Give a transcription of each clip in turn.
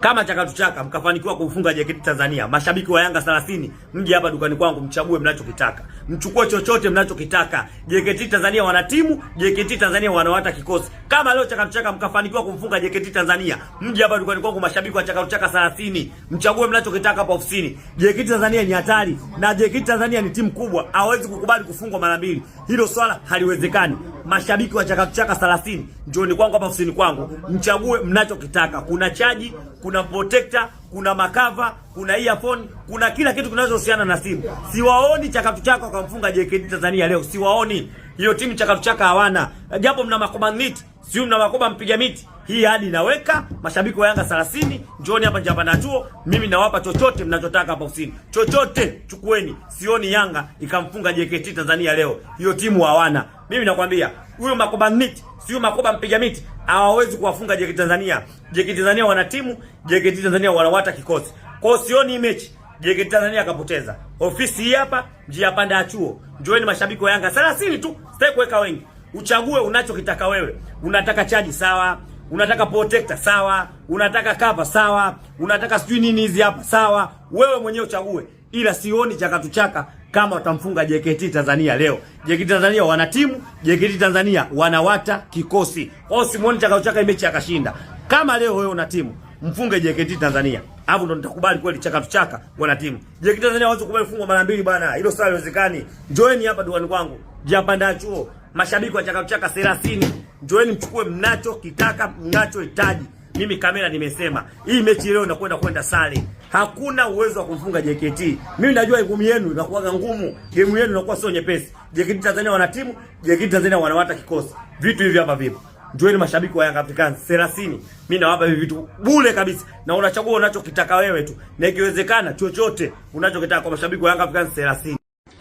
Kama chakatuchaka mkafanikiwa kumfunga JKT Tanzania, mashabiki wa Yanga 30 mje hapa dukani kwangu mchague mnachokitaka. Mchukue chochote mnachokitaka. JKT Tanzania wana timu, JKT Tanzania wanawata kikosi. Kama leo chakatuchaka mkafanikiwa kumfunga JKT Tanzania, mje hapa dukani kwangu mashabiki wa chakatuchaka 30, mchague mnachokitaka hapa ofisini. JKT Tanzania ni hatari na JKT Tanzania ni timu kubwa, hawezi kukubali kufungwa mara mbili. Hilo swala haliwezekani. Mashabiki wa chakatuchaka 30, njooni kwangu hapa ofisini kwangu, mchague mnachokitaka. Kuna chaji, kuna protector, kuna makava, kuna earphone, kuna kila kitu kinachohusiana na simu. Siwaoni chakatuchaka wakamfunga JKT Tanzania leo, siwaoni. Hiyo timu chakatuchaka hawana. Japo mna makoba miti, sio mna makoba mpiga miti. Hii hadi inaweka mashabiki wa Yanga 30, njooni hapa Japanda chuo, mimi nawapa chochote mnachotaka hapa ofisini. Chochote chukueni. Sioni Yanga ikamfunga JKT Tanzania leo. Hiyo timu hawana. Mimi nakwambia, huyo makoba miti, sio makoba mpiga miti, hawawezi kuwafunga JKT Tanzania. JKT Tanzania wana timu, JKT Tanzania wanawata kikosi. Kwa sioni mechi JKT Tanzania akapoteza. Ofisi hii hapa, Japanda ya chuo. Njoeni mashabiki wa Yanga 30 tu, sitaki kuweka wengi. Uchague unachokitaka wewe. Unataka chaji sawa, unataka protector sawa, unataka cover sawa, unataka sijui nini hizi hapa sawa. Wewe mwenyewe uchague. Ila sioni chakatuchaka kama watamfunga JKT Tanzania leo. JKT Tanzania wana timu, JKT Tanzania wanawata kikosi. Kwa hiyo simuoni chakatuchaka mechi akashinda. Kama leo wewe una timu, mfunge JKT Tanzania. Hapo ndo nitakubali kweli chakatuchaka wana timu. JKT Tanzania hawezi kukubali kufungwa mara mbili bwana. Hilo swali haliwezekani. Joeni hapa duani kwangu. Japanda chuo. Mashabiki wa chakatuchaka 30. Joeni mchukue mnachokitaka, mnachohitaji. Mimi kamera nimesema, hii mechi leo inakwenda sare. Hakuna uwezo wa kumfunga JKT. Mimi najua ngumi yenu inakuwa ngumu, game yenu inakuwa sio nyepesi. JKT Tanzania wana timu, JKT Tanzania wanawata kikosi. Vitu hivi hapa vipo. Njoeni mashabiki wa Young Africans 30. Mimi nawapa hivi vitu bure kabisa. Na unachagua unachokitaka wewe tu. Na ikiwezekana chochote unachokitaka kwa mashabiki wa Young Africans 30.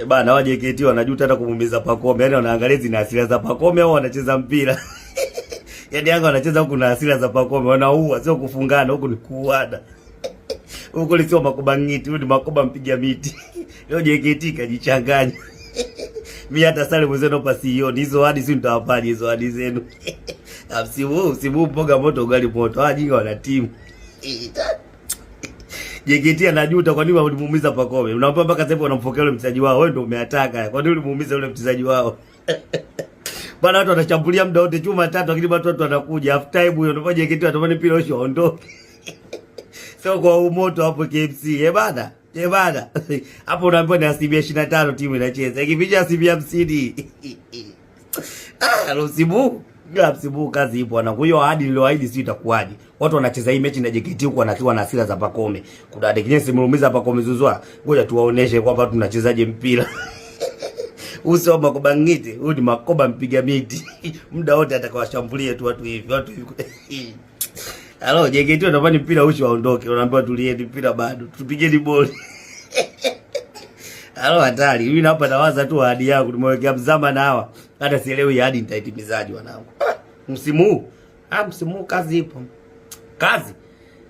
Bana wa JKT wanajuta hata kumuumiza Pacome. Yaani wanaangalia zina hasira za Pacome au wanacheza mpira. Yaani Yanga wanacheza huku na hasira za Pacome, wanaua sio kufungana, huku ni kuuana. Huko ni sio makoba ngiti, huko ni makoba mpiga miti. Leo JKT kajichanganya. Mimi hata sale mwenzenu hapa sioni. Hizo hadi si nitawapaje hizo hadi zenu. Msimu mboga moto ugali moto. Jinga wana timu. JKT anajuta kwa nini walimuumiza Pacome. Unaomba mpaka sasa hivi wanampokea yule mchezaji wao. Wewe ndio umeataka. Kwa nini ulimuumiza yule mchezaji wao? Bwana watu wanashambulia muda wote chuma tatu, lakini watu wanakuja half time hiyo ndio JKT watamani mpira usho ondoke. Sio kwa umoto hapo KMC. Bana. Bana. Hapo unaambiwa ni asilimia 25 timu inacheza. Ikifika asilimia 50. Msimu kazi ipo ana. Kwa hiyo ahadi nilioahidi si itakuwaje. Watu wanacheza hii mechi na JKT huko wanakiwa na hasira za Pacome. Kuna adekinyesi mlumiza Pacome zuzwa. Ngoja tuwaoneshe kwamba tunachezaje mpira. Uso makoba ngiti, huyu ni makoba mpiga miti. Muda wote atakawashambulia tu watu hivi. Halo, JKT wanafanya mpira usho waondoke. Wanaambiwa tulieni mpira bado. Tupigeni boli. Halo hatari. Mimi hapa nawaza tu ahadi yangu nimewekea mzama na hawa. Hata sielewi ahadi nitaitimizaje wanangu. Msimu huu kazi ipo.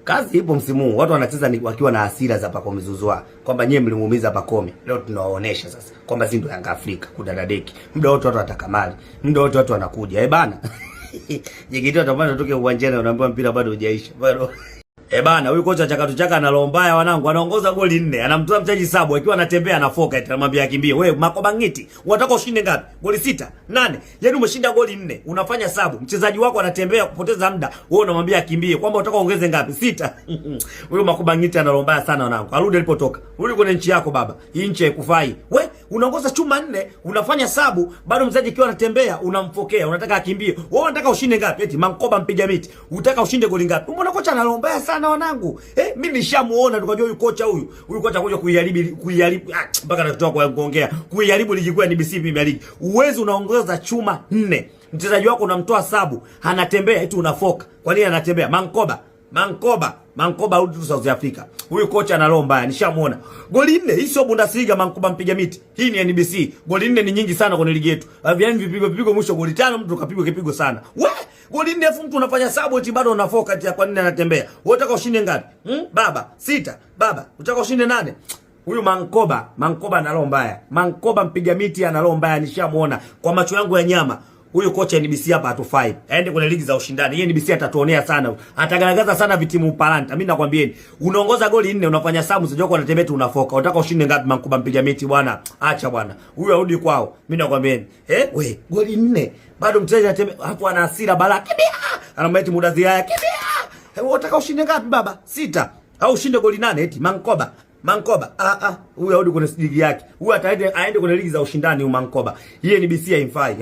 Kazi ipo msimu huu. Watu wanacheza wakiwa na hasira za Pacome Zouzoua. Kwamba nyewe mlimuumiza Pacome. Leo tunawaonesha sasa kwamba sisi ndio Yanga Afrika kudadadeki. Muda wote watu watakamali. Muda wote watu wanakuja. Bana. JKT watamani utoke uwanjani unaambiwa mpira bado hujaisha. Bado. Bana, huyu kocha chakatuchaka analombaya wanangu, anaongoza goli 4, anamtoa mchezaji sabu akiwa anatembea anafoka eti anamwambia akimbie. Wewe makoba ngiti, unataka ushinde ngapi? Goli 6, 8. Yaani umeshinda goli 4, unafanya sabu. Mchezaji wako anatembea kupoteza muda, wewe unamwambia akimbie. Kwamba unataka ongeze ngapi? 6. Huyu makoba ngiti analombaya sana wanangu. Arudi alipotoka. Rudi kwenye nchi yako baba. Hii nchi haikufai. Wewe unaongoza chuma 4, unafanya sabu, bado mchezaji akiwa anatembea unamfokea, unataka akimbie. Wewe unataka ushinde ngapi? Eti makoba mpiga miti. Unataka ushinde goli ngapi? Mbona kocha analombaya sana wanangu? Mimi nishamuona tukajua huyu kocha huyu kocha kuja kuiharibu mpaka natoka kwa kuongea. Kuiharibu ligi kuu ya NBC Premier League. Uwezo unaongoza chuma 4. Mchezaji wako unamtoa sabu, anatembea eti unafoka. Kwa nini anatembea? Mankoba rudi South Africa. Huyu kocha analomba mbaya, nishamuona. Goli 4, hii sio Bundesliga Mankoba mpiga miti. Hii ni NBC. Goli 4 ni nyingi sana kwenye ligi yetu. Yaani vipigo mwisho goli 5 mtu kapigwa kipigo sana. Goli 4 mtu unafanya sabu eti bado unafoka eti kwa nini anatembea? Wewe unataka ushinde ngapi? Baba, 6. Baba, unataka ushinde 8? Huyu Mankoba analomba mbaya. Mankoba mpiga miti analomba mbaya, nishamuona kwa macho yangu ya nyama. Huyu kocha NBC hapa hatufai. Aende kwenye ligi za ushindani. Yeye NBC atatuonea sana. Atagaragaza sana vitimu Palanta. Mimi nakwambieni, unaongoza goli 4 unafanya samu sijui kwa Natembetu unafoka. Unataka ushinde ngapi Mankoba mpiga miti bwana? Acha bwana. Huyu arudi kwao. Mimi nakwambieni. We, goli 4. Bado mchezaji Natembetu hapo ana hasira bala. Kimbia! Anamweti muda ziaya. Kimbia! Unataka ushinde ngapi baba? 6. Au ushinde goli 8 eti Mankoba. Huyu arudi kwenye ligi yake. Huyu aende kwenye ligi za ushindani Mankoba. Yeye ni BC haimfai.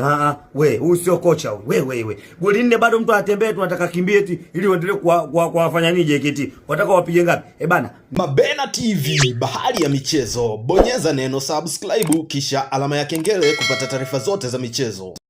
Huyu sio kocha huyu. We. Goli 4 bado mtu atembee tunataka kimbie eti ili uendelee kuwafanya nini JKT? Wataka wapige ngapi? Bana. Mabena TV, bahari ya michezo. Bonyeza neno subscribe kisha alama ya kengele kupata taarifa zote za michezo.